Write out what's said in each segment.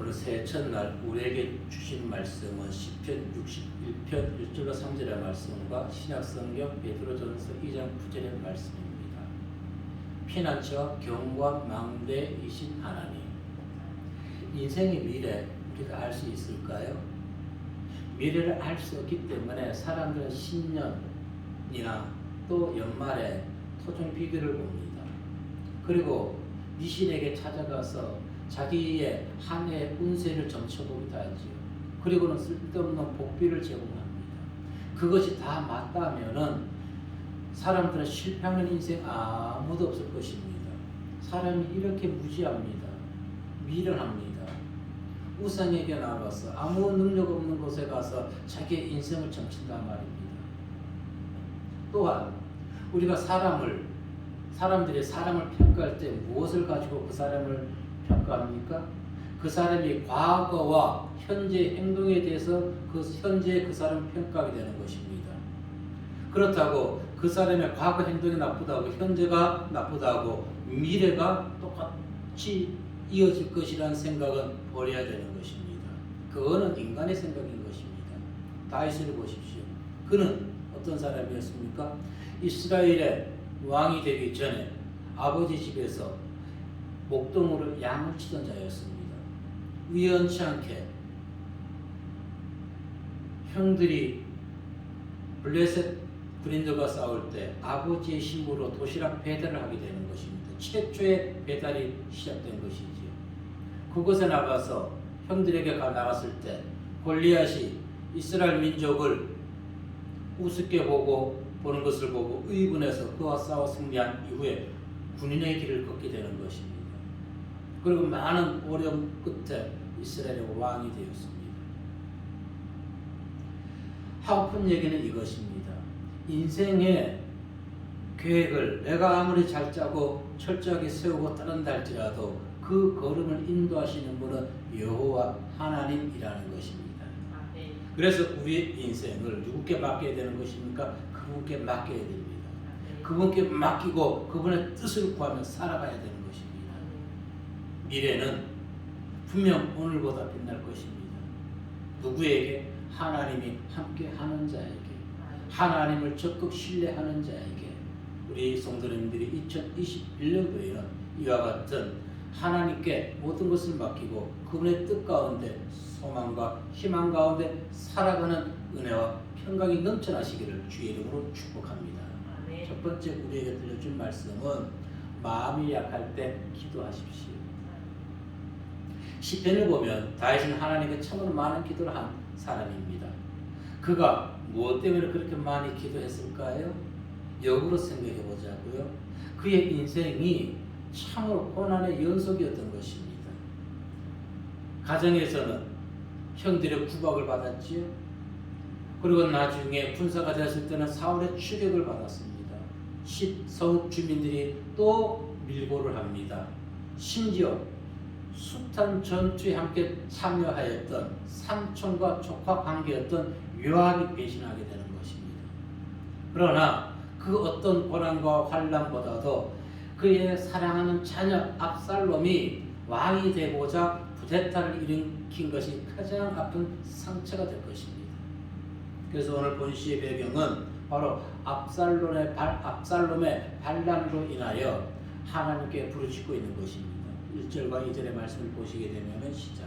오늘 새해 첫날 우리에게 주신 말씀은 시편 61편 1절로 3절의 말씀과 신약성경 베드로전서 2장 9절의 말씀입니다. 피난처와 경과 망대이신 하나님, 인생의 미래 우리가 알 수 있을까요? 미래를 알 수 없기 때문에 사람들은 신년이나 또 연말에 토종 비교를 봅니다. 그리고 미신에게 찾아가서 자기의 한 해 운세를 점쳐보기도 하지요. 그리고는 쓸데없는 복비를 제공합니다. 그것이 다 맞다면은 사람들은 실패하는 인생 아무도 없을 것입니다. 사람이 이렇게 무지합니다. 미련합니다. 우상에게 나가서 아무 능력 없는 곳에 가서 자기의 인생을 점친단 말입니다. 또한 우리가 사람들이 사람을 평가할 때 무엇을 가지고 그 사람을 평가합니까? 그 사람이 과거와 현재 행동에 대해서 그 현재 그 사람을 평가하게 되는 것입니다. 그렇다고 그 사람의 과거 행동이 나쁘다고 현재가 나쁘다고 미래가 똑같이 이어질 것이라는 생각은 버려야 되는 것입니다. 그거는 인간의 생각인 것입니다. 다윗을 보십시오. 그는 어떤 사람이었습니까? 이스라엘의 왕이 되기 전에 아버지 집에서 목동으로 양을 치던 자였습니다. 우연치 않게 형들이 블레셋 군인들과 싸울 때 아버지의 힘으로 도시락 배달을 하게 되는 것입니다. 최초의 배달이 시작된 것이지요. 그곳에 나가서 형들에게 나갔을 때 골리앗이 이스라엘 민족을 우습게 보는 것을 보고 의분해서 그와 싸워 승리한 이후에 군인의 길을 걷게 되는 것입니다. 그리고 많은 어려움 끝에 이스라엘의 왕이 되었습니다. 하고픈 얘기는 이것입니다. 인생의 계획을 내가 아무리 잘 짜고 철저하게 세우고 따른다 할지라도 그 걸음을 인도하시는 분은 여호와 하나님이라는 것입니다. 그래서 우리의 인생을 누구께 맡겨야 되는 것입니까? 그분께 맡겨야 됩니다. 그분께 맡기고 그분의 뜻을 구하며 살아가야 되는 것입니다. 미래는 분명 오늘보다 빛날 것입니다. 누구에게? 하나님이 함께 하는 자에게, 하나님을 적극 신뢰하는 자에게. 우리 성도님들이 2021년도에는 이와 같은 하나님께 모든 것을 맡기고 그분의 뜻 가운데 소망과 희망 가운데 살아가는 은혜와 평강이 넘쳐나시기를 주의 이름으로 축복합니다. 첫 번째 우리에게 들려준 말씀은 마음이 약할 때 기도하십시오. 시편을 보면 다윗은 하나님께 참으로 많은 기도를 한 사람입니다. 그가 무엇 때문에 그렇게 많이 기도했을까요? 역으로 생각해 보자고요. 그의 인생이 참으로 고난의 연속이었던 것입니다. 가정에서는 형들의 구박을 받았지요. 그리고 나중에 군사가 되었을 때는 사울의 추격을 받았습니다. 서욱 주민들이 또 밀고를 합니다. 심지어 숱한 전투에 함께 참여하였던 삼촌과 조카 관계였던 요압이 배신하게 되는 것입니다. 그러나 그 어떤 고난과 환난보다도 그의 사랑하는 자녀 압살롬이 왕이 되고자 쿠데타를 일으킨 것이 가장 아픈 상처가 될 것입니다. 그래서 오늘 본시의 배경은 바로 압살롬의 반란으로 인하여 하나님께 부르짖고 있는 것입니다. 1절과 2절의 말씀을 보시게 되면 시작.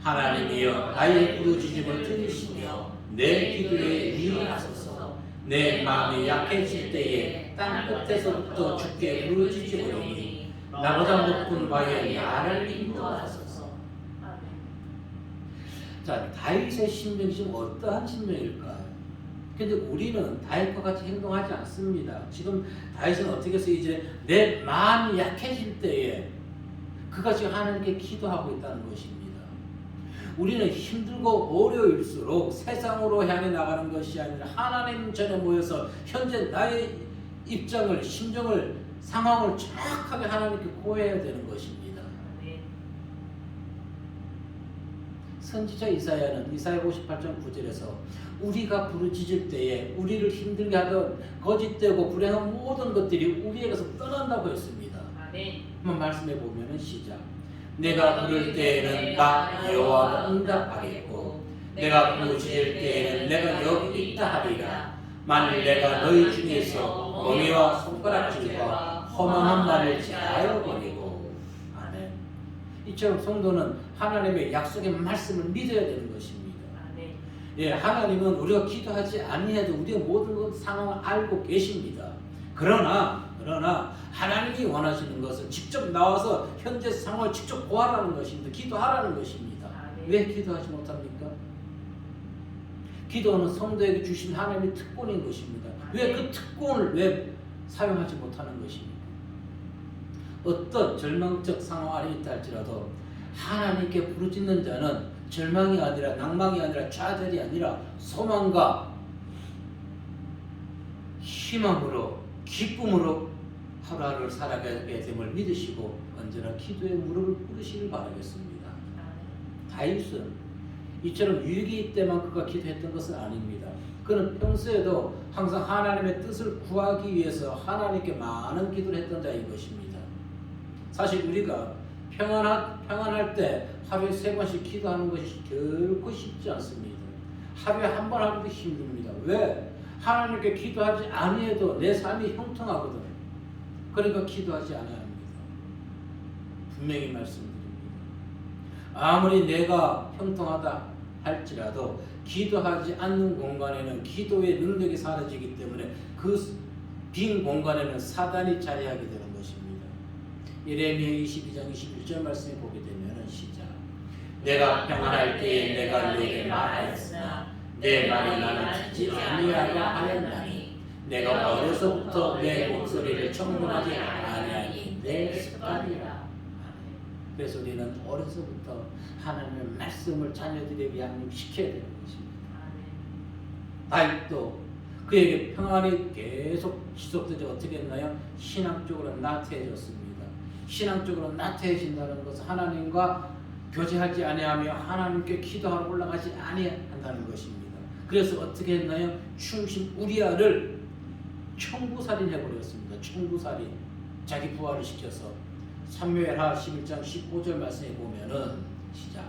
하나님이여 나의 부르짖음을 들으시며 내 기도에 유의하소서. 내 마음이 약해질 때에 땅 끝에서부터 주께 부르짖으오니 나보다 높은 바에 나를 인도하소서. 자, 다윗의 심정이 지금 어떠한 심정일까요? 근데 우리는 다윗과 같이 행동하지 않습니다. 지금 다윗은 어떻게 해서 이제 내 마음이 약해질 때에 그가 지금 하나님께 기도하고 있다는 것입니다. 우리는 힘들고 어려울수록 세상으로 향해 나가는 것이 아니라 하나님 전에 모여서 현재 나의 입장을, 심정을, 상황을 정확하게 하나님께 고해야 되는 것입니다. 선지자 이사야는 이사야 58장 9절에서 우리가 부르짖을 때에 우리를 힘들게 하던 거짓되고 불행한 모든 것들이 우리에게서 떠난다고 했습니다. 한번 말씀해 보면 시작. 내가 부를 때에는 나 여호와가 응답하겠고 내가 부르짖을 때에는 내가 여기 있다 하리라. 만일 내가 너희 중에서 멍에와 손가락질과 허망한 말을 제하여 버리고. 아멘. 이처럼 성도는 하나님의 약속의 말씀을 믿어야 되는 것입니다. 예, 하나님은 우리가 기도하지 아니해도 우리의 모든 상황을 알고 계십니다. 그러나 하나님이 원하시는 것은 직접 나와서 현재 상황을 직접 보아라는 것입니다. 기도하라는 것입니다. 왜 기도하지 못합니까? 기도는 성도에게 주신 하나님의 특권인 것입니다. 왜 그 특권을 왜 사용하지 못하는 것입니까? 어떤 절망적 상황 안에 있다 할지라도 하나님께 부르짖는 자는 절망이 아니라 낭망이 아니라 좌절이 아니라 소망과 희망으로 기쁨으로 하루하루를 살아가게 됨을 믿으시고 언제나 기도에 무릎을 꿇으시길 바라겠습니다. 다윗은 이처럼 위기 때만 그가 기도했던 것은 아닙니다. 그는 평소에도 항상 하나님의 뜻을 구하기 위해서 하나님께 많은 기도를 했던 자인 것입니다. 사실 우리가 평안할 때 하루에 3번씩 기도하는 것이 결코 쉽지 않습니다. 하루에 한 번 하기도 힘듭니다. 왜? 하나님께 기도하지 아니해도 내 삶이 형통하거든. 그러니까 기도하지 않아야 합니다. 분명히 말씀드립니다. 아무리 내가 형통하다 할지라도 기도하지 않는 공간에는 기도의 능력이 사라지기 때문에 그 빈 공간에는 사단이 자리하게 되는 것입니다. 예레미야 22장 21절 말씀에 보게 되면 시작. 내가 평안할 때에 내가 너에게 말하였으나 내 말이 나는 듣지 아니하려 하였나니 내가 어려서부터 내 목소리를 청문하지 아니하니 내 습관이라. 그래서 우리는 어려서부터 하나님의 말씀을 자녀들에게 양육시켜야 되는 것입니다. 다윗도 그에게 평안이 계속 지속되지 어떻게 했나요? 신앙적으로 나태해졌습니다. 신앙적으로 나태해진다는 것은 하나님과 교제하지 아니하며 하나님께 기도하러 올라가지 아니한다는 것입니다. 그래서 어떻게 했나요? 충신 우리아를 청부살인해 버렸습니다. 청부살인, 자기 부하를 시켜서. 사무엘하 11장 15절 말씀에 보면은 시작.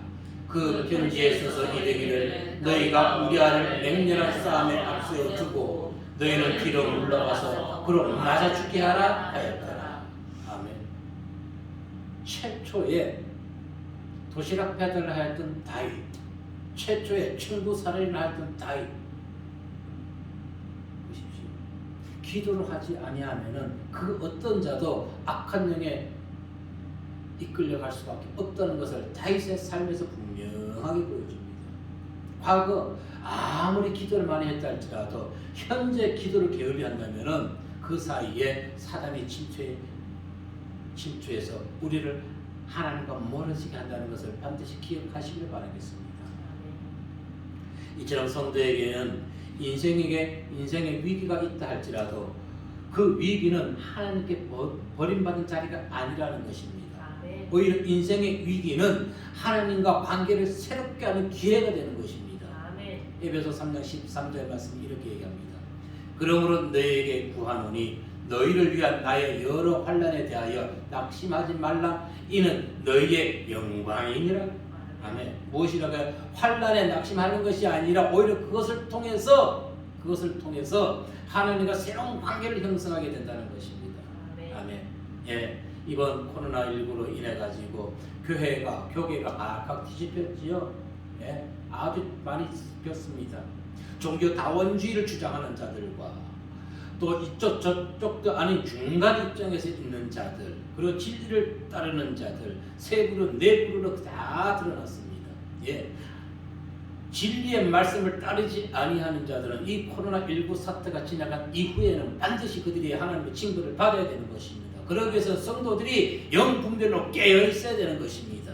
그 편지에 써서 이르기를 너희가 우리아를 맹렬한 싸움에 앞세워 두고 너희는 뒤로 물러가서 그로 맞아 죽게 하라 하였더라. 아멘. 최초의 도시락 배달을 하였던 다윗, 최초의 청부살인을 하였던 다윗. 보십시오. 기도를 하지 아니하면은 그 어떤 자도 악한 영에 이끌려갈 수밖에 없다는 것을 다윗의 삶에서 분명하게 보여줍니다. 과거 아무리 기도를 많이 했다 할지라도 현재 기도를 게을리 한다면은 그 사이에 사단이 침투해서 우리를 하나님과 멀어지게 한다는 것을 반드시 기억하시길 바라겠습니다. 이처럼 성도에게는 인생의 위기가 있다 할지라도 그 위기는 하나님께 버림받은 자리가 아니라는 것입니다. 오히려 인생의 위기는 하나님과 관계를 새롭게 하는 기회가 되는 것입니다. 에베소 3장 13절 말씀 이렇게 얘기합니다. 그러므로 너희에게 구하노니 너희를 위한 나의 여러 환난에 대하여 낙심하지 말라. 이는 너희의 영광이니라. 아멘. 무엇이라고요? 환난에 낙심하는 것이 아니라 오히려 그것을 통해서 하나님과 새로운 관계를 형성하게 된다는 것입니다. 아멘. 예. 이번 코로나19로 인해 가지고 교계가 각각 뒤집혔지요. 예, 아주 많이 뒤집혔습니다. 종교 다원주의를 주장하는 자들과 또 이쪽 저쪽도 아닌 중간 입장에서 있는 자들, 그리고 진리를 따르는 자들, 세부로 내부로 다 드러났습니다. 예, 진리의 말씀을 따르지 아니하는 자들은 이 코로나19 사태가 지나간 이후에는 반드시 그들이 하나님의 징벌을 받아야 되는 것입니다. 그러기 위해서 성도들이 영분별로 깨어 있어야 되는 것입니다.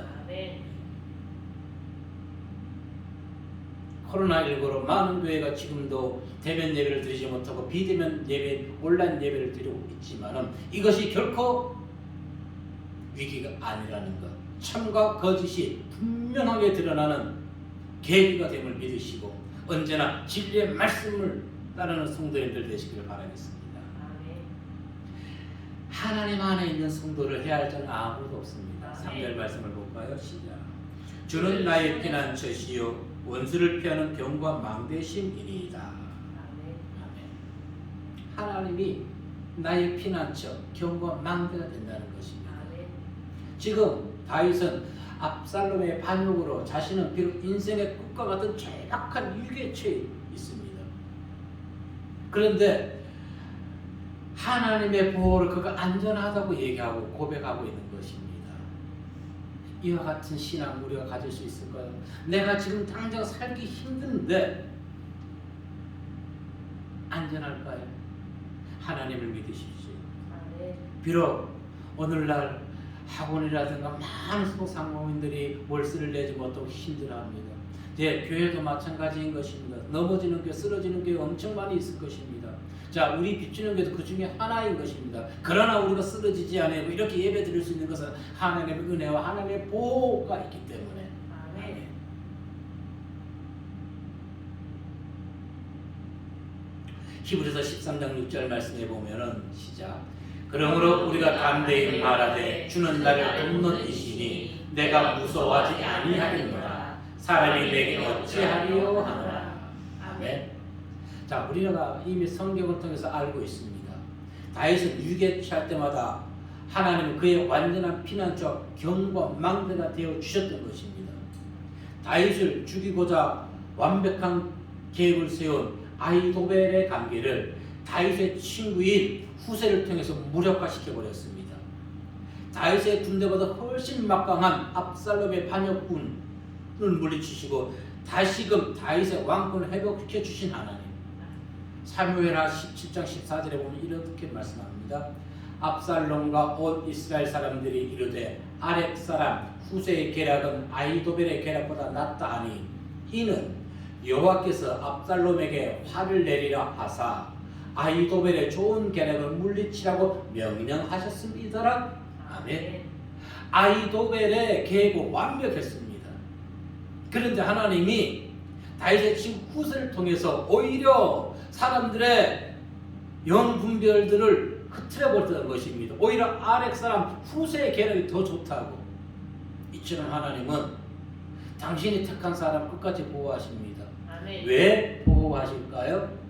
코로나19로 많은 교회가 지금도 대면 예배를 드리지 못하고 비대면 예배, 온라인 예배를 드리고 있지만은 이것이 결코 위기가 아니라는 것, 참과 거짓이 분명하게 드러나는 계기가 됨을 믿으시고 언제나 진리의 말씀을 따르는 성도님들 되시기를 바라겠습니다. 하나님 안에 있는 성도를 해야 할 자는 아무도 없습니다. 3절 말씀을 볼까요? 시작. 주는 나의 피난처시요 원수를 피하는 병과 망대심이니이다. 아멘. 하나님이 나의 피난처, 경과 망대가 된다는 것입니다. 지금 다윗은 압살롬의 반역으로 자신은 비록 인생의 끝과 같은 절박한 위기에 처해 있습니다. 그런데 하나님의 보호를 그가 안전하다고 얘기하고 고백하고 있는 것입니다. 이와 같은 신앙 우리가 가질 수 있을까요? 내가 지금 당장 살기 힘든데 안전할까요? 하나님을 믿으십시오. 비록 오늘날 학원이라든가 많은 소상공인들이 월세를 내지 못하고 힘들어합니다. 이제 교회도 마찬가지인 것입니다. 넘어지는 교회, 쓰러지는 교회 엄청 많이 있을 것입니다. 자, 우리 빚주는 교회도 그 중에 하나인 것입니다. 그러나 우리가 쓰러지지 않고 이렇게 예배 드릴 수 있는 것은 하나님의 은혜와 하나님의 보호가 있기 때문에. 아멘. 히브리서 13장 6절 말씀에 보면은 시작. 그러므로 우리가 담대히 말하되 주는 나를 돕는 이시니 내가 무서워하지 아니하리로다. 사람이 내게 어찌하리요 하노라. 아멘. 자, 우리가 이미 성경을 통해서 알고 있습니다. 다윗은 위기에 처할 때마다 하나님은 그의 완전한 피난처 경과 망대가 되어 주셨던 것입니다. 다윗을 죽이고자 완벽한 계획을 세운 아히도벨의 관계를 다윗의 친구인 후세를 통해서 무력화시켜 버렸습니다. 다윗의 군대보다 훨씬 막강한 압살롬의 반역군을 물리치시고 다시금 다윗의 왕권을 회복시켜 주신 하나님. 사무엘하 17장 14절에 보면 이렇게 말씀합니다. 압살롬과 온 이스라엘 사람들이 이르되 아렉 사람 후세의 계략은 아히도벨의 계략보다 낫다 하니 이는 여호와께서 압살롬에게 화를 내리라 하사 아히도벨의 좋은 계략을 물리치라고 명령하셨습니다. 아멘. 아히도벨의 계획은 완벽했습니다. 그런데 하나님이 다윗의 친구 후세를 통해서 오히려 사람들의 영분별들을 흐트려버렸던 것입니다. 오히려 아렉 사람 후세의 계략이 더 좋다고. 이처럼 하나님은 당신이 택한 사람 끝까지 보호하십니다. 아멘. 왜 보호하실까요?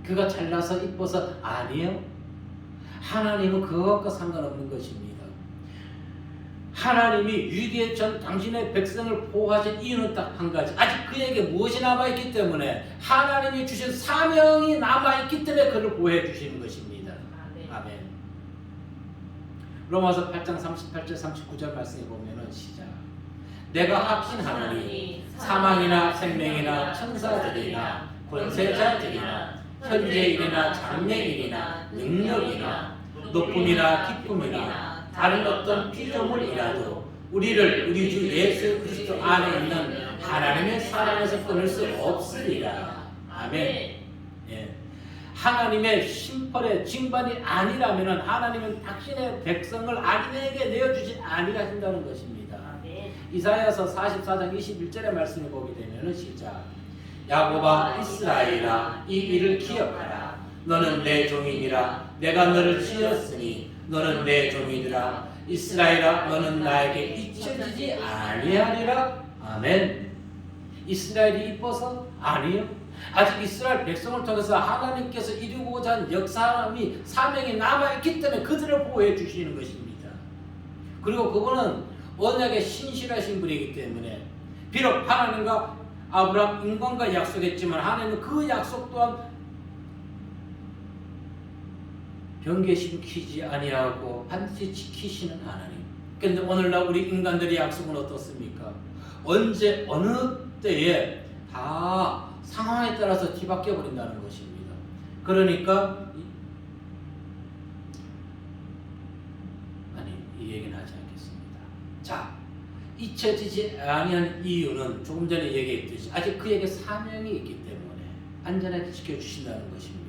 그가 잘나서 이뻐서 아니요. 하나님은 그것과 상관없는 것입니다. 하나님이 위기에 처한 당신의 백성을 보호하신 이유는 딱 한 가지. 아직 그에게 무엇이 남아있기 때문에 하나님이 주신 사명이 남아있기 때문에 그를 보호해 주시는 것입니다. 아멘. 아멘. 로마서 8장 38절 39절 말씀에 보면은 시작. 내가 확신하노니 사망이나 생명이나 천사들이나 권세자들이나 현재일이나 장래일이나 능력이나 높음이나 기쁨이나 다른 어떤 피조물이라도 우리를 우리 주 예수 그리스도 안에 있는 하나님의 사랑에서 끊을 수 없으리라. 아멘. 예. 하나님의 심판의 징반이 아니라면 하나님은 당신의 백성을 악인에게 내어주지 아니하신다는 것입니다. 아멘. 이사야서 44장 21절의 말씀을 보게 되면 시작. 야곱아 이스라엘아 이 일을 기억하라. 너는 내 종이니라. 내가 너를 지었으니 너는 내 종이니라. 이스라엘아 너는 나에게 잊혀지지 아니하리라. 아멘. 이스라엘이 이뻐서? 아니요. 아직 이스라엘 백성을 통해서 하나님께서 이루고자 한 역사함이 사명이 남아있기 때문에 그들을 보호해 주시는 것입니다. 그리고 그분은 언약에 신실하신 분이기 때문에 비록 하나님과 아브라함 인간과 약속했지만 하나님은 그 약속 또한 변개시키지 아니하고 반드시 지키시는 하나님. 그런데 오늘날 우리 인간들의 약속은 어떻습니까? 언제 어느 때에 다 상황에 따라서 뒤바뀌어 버린다는 것입니다. 그러니까 이 얘기는 하지 않겠습니다. 자, 잊혀지지 아니한 이유는 조금 전에 얘기했듯이 아직 그에게 사명이 있기 때문에 안전하게 지켜주신다는 것입니다.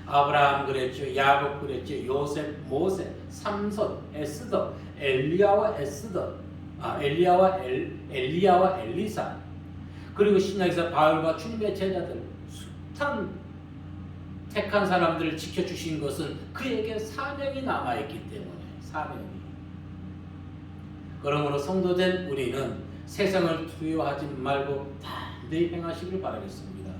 아브라함 그랬죠. 야곱 그랬죠. 요셉, 모세, 삼손, 에스더, 엘리야와 엘리사 그리고 신약에서 바울과 주님의 제자들 숱한 택한 사람들을 지켜주신 것은 그에게 사명이 남아있기 때문에 사명이. 그러므로 성도된 우리는 세상을 두려워하지 말고 담대히 행하시길 바라겠습니다.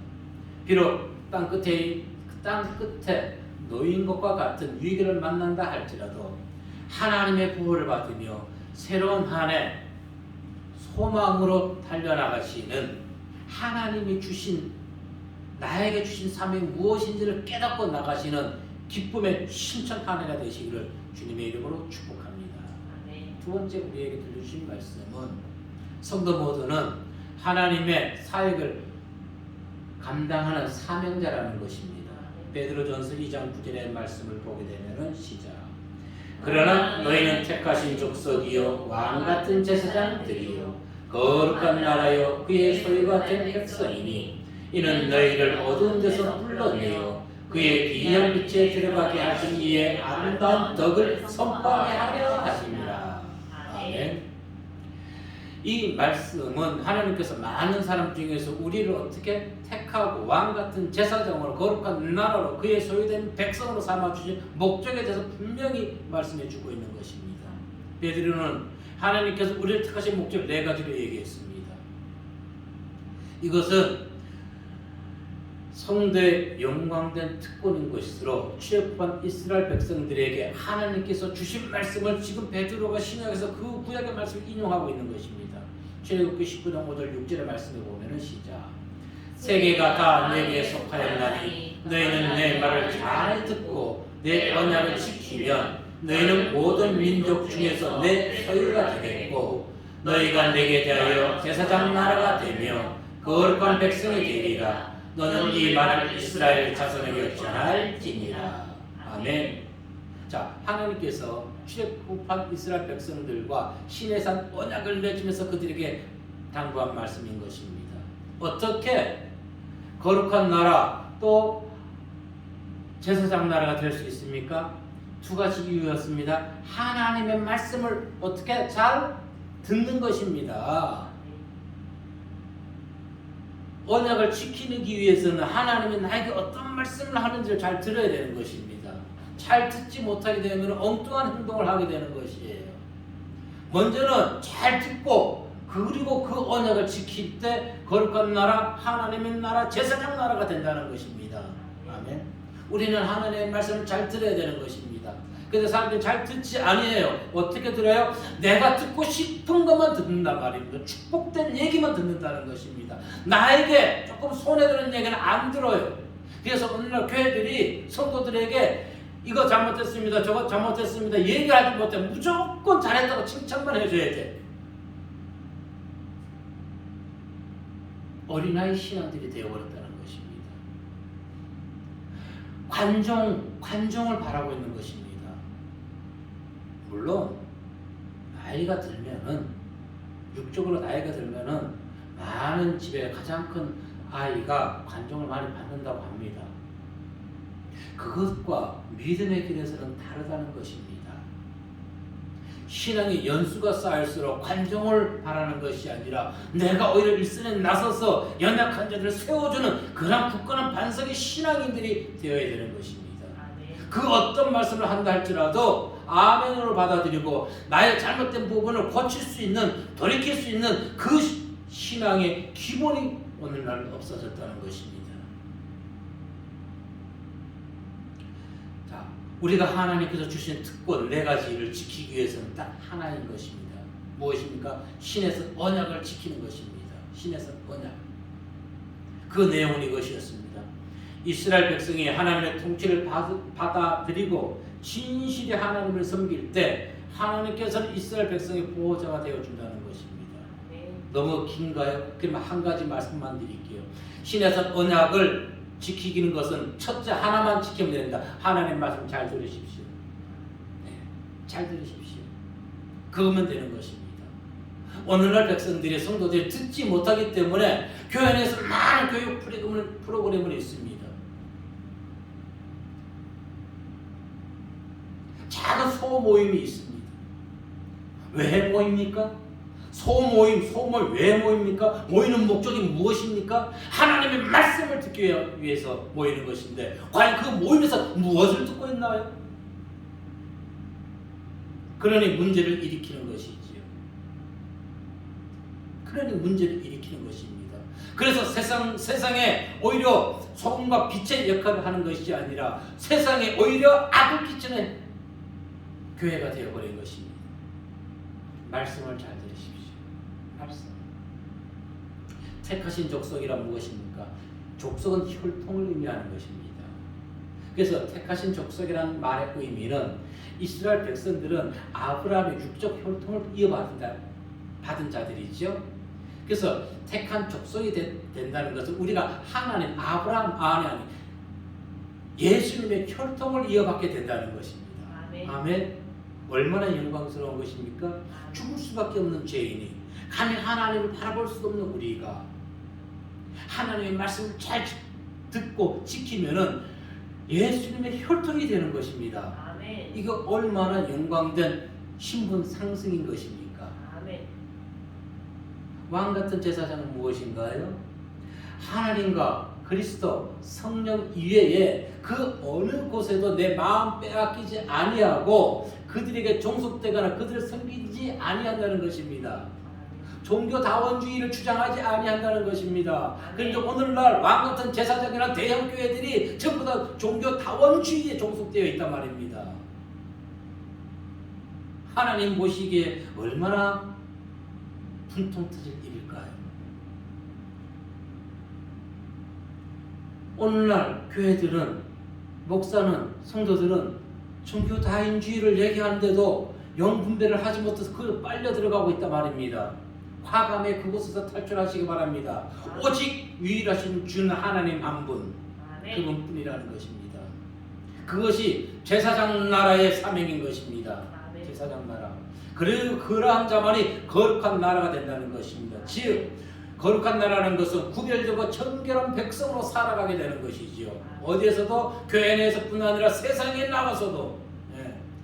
비록 땅 끝에 놓인 것과 같은 위기를 만난다 할지라도 하나님의 구원을 받으며 새로운 한 해 소망으로 달려나가시는 하나님이 나에게 주신 사명이 무엇인지를 깨닫고 나가시는 기쁨의 신천 한 해가 되시기를 주님의 이름으로 축복합니다. 두 번째 우리에게 들려주신 말씀은 성도 모두는 하나님의 사역을 감당하는 사명자라는 것입니다. 베드로전서 2장 9절의 말씀을 보게 되면 시작. 그러나 너희는 택하신 족속이요 왕같은 제사장들이요 거룩한 나라요 그의 소유가 된 백성이니 이는 너희를 어두운 데서 불러내어 그의 귀한 빛에 들어가게 하신 이의 아름다운 덕을 선포하게 하려 하십니다. 아멘. 이 말씀은 하나님께서 많은 사람 중에서 우리를 어떻게 택하고 왕같은 제사장으로 거룩한 나라로 그의 소유된 백성으로 삼아주신 목적에 대해서 분명히 말씀해 주고 있는 것입니다. 베드로는 하나님께서 우리를 택하신 목적 4가지로 얘기했습니다. 이것은 성도의 영광된 특권인 것으로 출애굽한 이스라엘 백성들에게 하나님께서 주신 말씀을 지금 베드로가 신약에서 그 구약의 말씀을 인용하고 있는 것입니다. 출애굽기 19장 5절 6절의 말씀에 보면은 시작. 세계가 다 내게 속하였나니 너희는 내 말을 잘 듣고 내 언약을 지키면 너희는 모든 민족 중에서 내 소유가 되겠고 너희가 내게 대하여 제사장 나라가 되며 거룩한 백성이 되리라. 너는 이 말을 이스라엘 자손에게 전할지니라. 아멘. 자, 하나님께서 출애굽한 이스라엘 백성들과 시내산 언약을 맺으면서 그들에게 당부한 말씀인 것입니다. 어떻게 거룩한 나라 또 제사장 나라가 될 수 있습니까? 2가지 이유였습니다. 하나님의 말씀을 어떻게 잘 듣는 것입니다. 언약을 지키기 위해서는 하나님이 나에게 어떤 말씀을 하는지를 잘 들어야 되는 것입니다. 잘 듣지 못하게 되면 엉뚱한 행동을 하게 되는 것이에요. 먼저는 잘 듣고 그리고 그 언약을 지킬 때 거룩한 나라, 하나님의 나라, 제사장 나라가 된다는 것입니다. 아멘. 우리는 하나님의 말씀을 잘 들어야 되는 것입니다. 그런데 사람들이 잘 듣지 아니에요. 어떻게 들어요? 내가 듣고 싶은 것만 듣는단 말입니다. 축복된 얘기만 듣는다는 것입니다. 나에게 조금 손해드는 얘기는 안 들어요. 그래서 오늘날 교회들이 성도들에게 이거 잘못했습니다, 저거 잘못했습니다 얘기하지 못해. 무조건 잘했다고 칭찬만 해줘야 돼. 어린아이 신앙들이 되어버렸다는 것입니다. 관종을 바라고 있는 것입니다. 물론 나이가 들면은 육적으로 나이가 들면은 많은 집에 가장 큰 아이가 관종을 많이 받는다고 합니다. 그것과 믿음의 길에서는 다르다는 것입니다. 신앙의 연수가 쌓일수록 관종을 바라는 것이 아니라 내가 오히려 일선에 나서서 연약한 자들을 세워주는 그런 굳건한 반석의 신앙인들이 되어야 되는 것입니다. 그 어떤 말씀을 한다 할지라도 아멘으로 받아들이고 나의 잘못된 부분을 고칠 수 있는, 돌이킬 수 있는 그 신앙의 기본이 오늘날 없어졌다는 것입니다. 자, 우리가 하나님께서 주신 특권 4가지를 지키기 위해서는 딱 하나인 것입니다. 무엇입니까? 신에서 언약을 지키는 것입니다. 신에서 언약. 그 내용은 이것이었습니다. 이스라엘 백성이 하나님의 통치를 받아들이고 진실히 하나님을 섬길 때 하나님께서는 이스라엘 백성의 보호자가 되어준다는 것입니다. 너무 긴가요? 그럼 한 가지 말씀만 드릴게요. 신에서 언약을 지키기는 것은 첫째 하나만 지키면 된다. 하나님 말씀 잘 들으십시오. 네, 잘 들으십시오. 그거면 되는 것입니다. 오늘날 백성들이 성도들이 듣지 못하기 때문에 교회 내에서 많은 교육 프로그램을 있습니다. 작은 소모임이 있습니다. 왜 모입니까? 소모임 왜 모입니까? 모이는 목적이 무엇입니까? 하나님의 말씀을 듣기 위해서 모이는 것인데 과연 그 모임에서 무엇을 듣고 있나요? 그러니 문제를 일으키는 것이지요. 그러니 문제를 일으키는 것입니다. 그래서 세상에 오히려 소금과 빛의 역할을 하는 것이 아니라 세상에 오히려 악을 끼치는 교회가 되어버린 것입니다. 말씀을 잘 들으십시오. 말씀. 택하신 족속이란 무엇입니까? 족속은 혈통을 의미하는 것입니다. 그래서 택하신 족속이라는 말의 의미는 이스라엘 백성들은 아브라함의 육적 혈통을 이어받은 자들이죠. 그래서 택한 족속이 된다는 것은 우리가 하나님 아브라함 아니 예수님의 혈통을 이어받게 된다는 것입니다. 아멘. 아멘. 얼마나 영광스러운 것입니까? 죽을 수밖에 없는 죄인이 감히 하나님을 바라볼 수 없는 우리가 하나님의 말씀을 잘 듣고 지키면은 예수님의 혈통이 되는 것입니다. 아멘. 이거 얼마나 영광된 신분 상승인 것입니까? 아멘. 왕 같은 제사장은 무엇인가요? 하나님과 그리스도 성령 이외에 그 어느 곳에도 내 마음 빼앗기지 아니하고 그들에게 종속되거나 그들을 섬기지 아니한다는 것입니다. 종교다원주의를 주장하지 아니한다는 것입니다. 그런데 오늘날 왕 같은 제사장이나 대형 교회들이 전부 다 종교다원주의에 종속되어 있단 말입니다. 하나님 모시기에 얼마나 분통 터질 일일까요? 오늘날 교회들은 목사는 성도들은 종교다인주의를 얘기하는데도 영분별을 하지 못해서 그걸 빨려 들어가고 있단 말입니다. 화감에 그곳에서 탈출하시기 바랍니다. 오직 유일하신 주는 하나님 한 분, 그분뿐이라는 것입니다. 그것이 제사장 나라의 사명인 것입니다. 제사장 나라. 그리고 그러한 자만이 거룩한 나라가 된다는 것입니다. 즉 거룩한 나라는 것은 구별되고 정결한 백성으로 살아가게 되는 것이지요. 어디에서도 교회 내에서뿐 아니라 세상에 나가서도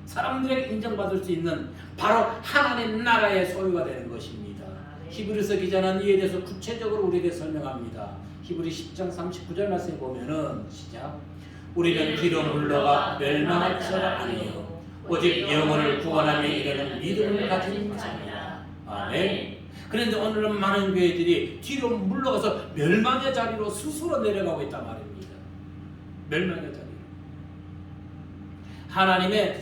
사람들에게 인정받을 수 있는 바로 하나님 나라의 소유가 되는 것입니다. 히브리서 기자는 이에 대해서 구체적으로 우리에게 설명합니다. 히브리 10장 39절 말씀에 보면은 시작. 우리는 뒤로 물러가 멸망할 자가 아니요 오직 영혼을 구원하며 이르는 믿음을 가진 자니라. 아멘. 그런데 오늘은 많은 교회들이 뒤로 물러가서 멸망의 자리로 스스로 내려가고 있단 말입니다. 멸망의 자리로. 하나님의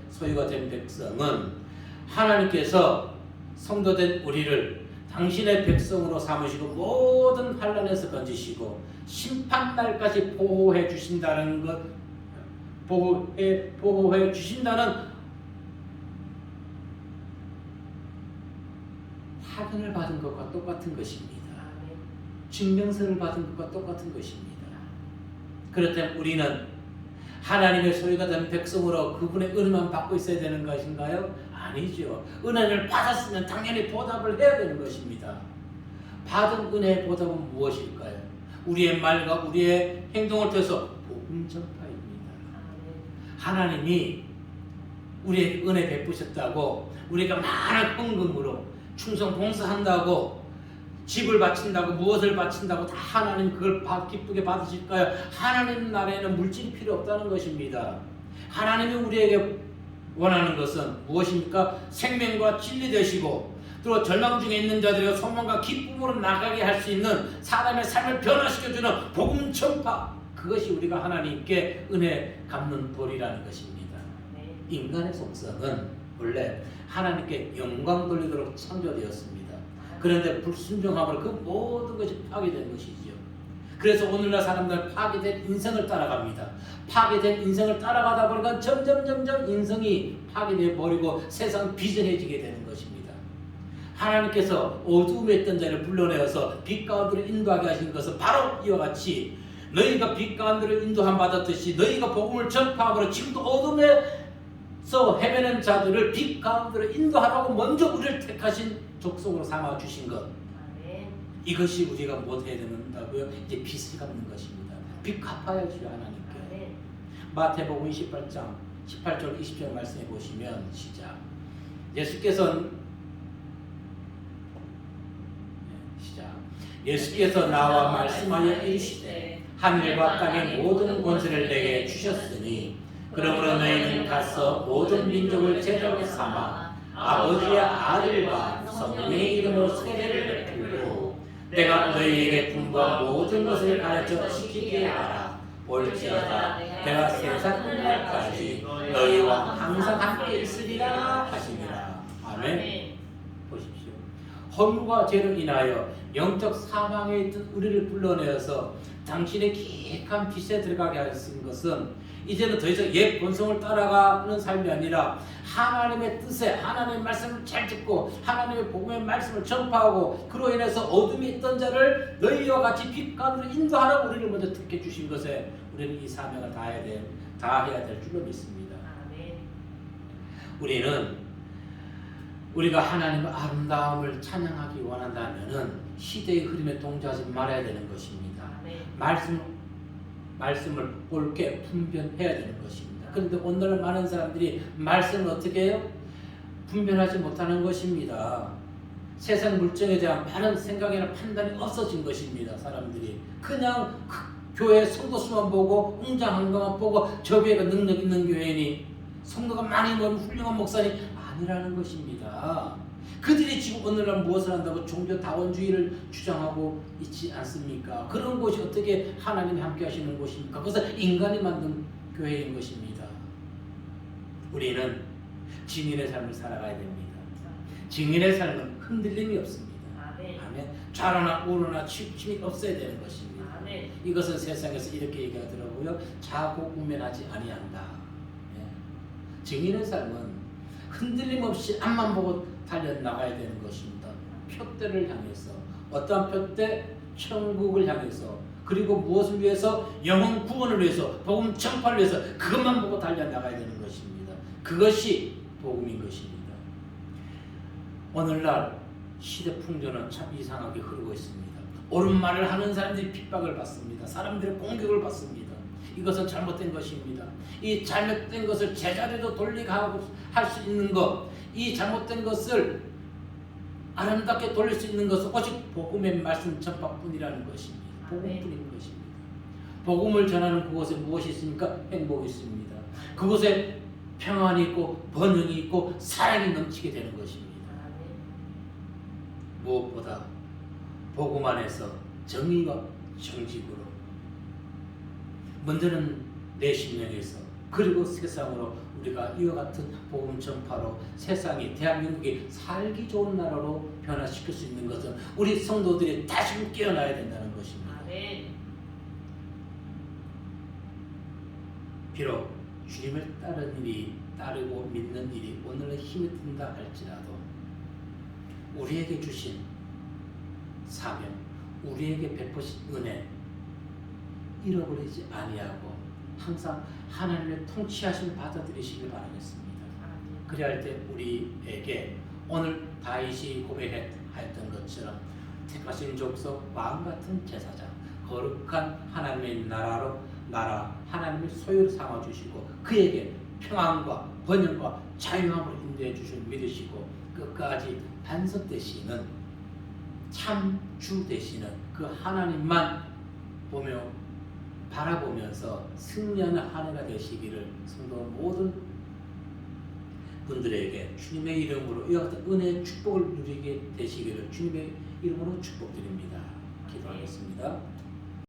소유가 된 백성은 하나님께서 성도된 우리를 당신의 백성으로 삼으시고 모든 환난에서 건지시고 심판날까지 보호해 주신다는 것, 보호해 주신다는 확인을 받은 것과 똑같은 것입니다. 증명서를 받은 것과 똑같은 것입니다. 그렇다면 우리는 하나님의 소유가 된 백성으로 그분의 은혜만 받고 있어야 되는 것인가요? 아니죠. 은혜를 받았으면 당연히 보답을 해야 되는 것입니다. 받은 은혜의 보답은 무엇일까요? 우리의 말과 우리의 행동을 통해서 복음 전파입니다. 하나님이 우리에게 은혜 베푸셨다고 우리가 많은 헌금으로 충성 봉사한다고 집을 바친다고 무엇을 바친다고 다 하나님 그걸 기쁘게 받으실까요? 하나님 나라에는 물질이 필요 없다는 것입니다. 하나님이 우리에게 원하는 것은 무엇입니까? 생명과 진리 되시고 또 절망 중에 있는 자들의 소망과 기쁨으로 나가게 할 수 있는 사람의 삶을 변화시켜주는 복음 전파, 그것이 우리가 하나님께 은혜 갚는 도리라는 것입니다. 인간의 속성은 원래 하나님께 영광 돌리도록 창조되었습니다. 그런데 불순종함으로 그 모든 것이 파괴된 것이지요. 그래서 오늘날 사람들은 파괴된 인생을 따라갑니다. 파괴된 인생을 따라가다 보니까 점점 인생이 파괴되어 버리고 세상 비전해지게 되는 것입니다. 하나님께서 어두움에 있던 자를 불러내어서 빛 가운데로 인도하게 하신 것은 바로 이와 같이 너희가 빛 가운데로 인도함 받았듯이 너희가 복음을 전파함으로 지금도 어둠에서 헤매는 자들을 빛 가운데로 인도하라고 먼저 우리를 택하신 족속으로 삼아 주신 것. 이것이 우리가 못해야 된다고요? 이제 빚을 갚는 것입니다. 빚 갚아야죠, 하나님께. 마태복음 28장 18절 20절 말씀해 보시면 시작. 예수께서는 예수께서 나와 말씀하여 이르시되 하늘과 땅의 모든 권세를 내게 주셨으니 그러므로 너희는 가서 모든 민족을 제자로 삼아 아버지의 아들과 성령의 이름으로 세례를 베풀고 내가 너희에게 분부한 모든 것을 가르쳐 지키게 하라. 볼지어다 내가 세상 끝날까지 너희와 항상 함께 있으리라 하시니라. 아멘. 보십시오. 허물과 죄로 인하여 영적 사망에 있던 우리를 불러내어서 당신의 기획한 빛에 들어가게 하신 것은 이제는 더 이상 옛 본성을 따라가는 삶이 아니라 하나님의 뜻에 하나님의 말씀을 잘 듣고 하나님의 복음의 말씀을 전파하고 그로 인해서 어둠이 있던 자를 너희와 같이 빛 가운데로 인도하라고 우리를 먼저 듣게 주신 것에 우리는 이 사명을 다해야 될 줄로 믿습니다. 우리는 우리가 하나님의 아름다움을 찬양하기 원한다면은 시대의 흐름에 동조하지 말아야 되는 것입니다. 말씀을 옳게 분별해야 되는 것입니다. 그런데 오늘날 많은 사람들이 말씀을 어떻게 해요? 분별하지 못하는 것입니다. 세상 물정에 대한 많은 생각이나 판단이 없어진 것입니다. 사람들이 그냥 교회 성도 수만 보고 웅장한 것만 보고 저 교회가 능력 있는 교회니 성도가 많이 모인 훌륭한 목사님 아니라는 것입니다. 그들이 지금 오늘날 무엇을 한다고 종교다원주의를 주장하고 있지 않습니까? 그런 곳이 어떻게 하나님이 함께 하시는 곳입니까? 그것은 인간이 만든 교회인 것입니다. 우리는 증인의 삶을 살아가야 됩니다. 증인의 삶은 흔들림이 없습니다. 아멘. 좌로나 우로나 치우침이 없어야 되는 것입니다. 아멘. 이것은 세상에서 이렇게 얘기하더라고요. 자고 우면하지 아니한다. 예. 증인의 삶은 흔들림 없이 앞만 보고 달려나가야 되는 것입니다. 표대를 향해서 어떠한 표대? 천국을 향해서 그리고 무엇을 위해서? 영혼 구원을 위해서 복음 전파를 위해서 그것만 보고 달려나가야 되는 것입니다. 그것이 복음인 것입니다. 오늘날 시대 풍조는 참 이상하게 흐르고 있습니다. 옳은 말을 하는 사람들이 핍박을 받습니다. 사람들의 공격을 받습니다. 이것은 잘못된 것입니다. 이 잘못된 것을 제자리로 돌리게 할 수 있는 것, 이 잘못된 것을 아름답게 돌릴 수 있는 것은 오직 복음의 말씀 전파뿐이라는 것입니다. 복음뿐인 것입니다. 복음을 전하는 그곳에 무엇이 있습니까? 행복이 있습니다. 그곳에 평안이 있고 번영이 있고 사랑이 넘치게 되는 것입니다. 무엇보다 복음 안에서 정의와 정직으로 먼저는 내 심령에서 그리고 세상으로 우리가 이와 같은 복음 전파로 세상이 대한민국이 살기 좋은 나라로 변화시킬 수 있는 것은 우리 성도들이 다시 깨어나야 된다는 것입니다. 아멘. 비록 주님을 따르고 믿는 일이 오늘의 힘이 든다 할지라도 우리에게 주신 사명, 우리에게 베푸신 은혜 잃어버리지 아니하고 항상 하나님의 통치하심 받아들이시길 바라겠습니다. 그래야 할 때 우리에게 오늘 다윗이 고백했던 것처럼 택하신 족속 왕같은 제사장 거룩한 하나님의 나라 하나님의 소유를 삼아주시고 그에게 평안과 번영과 자유함으로 인도해 주실 믿으시고 끝까지 반석 되시는 참 주 되시는 그 하나님만 보며 바라보면서 승리하는 한 해가 되시기를 성도 모든 분들에게 주님의 이름으로 이와 같은 은혜의 축복을 누리게 되시기를 주님의 이름으로 축복드립니다. 기도하겠습니다.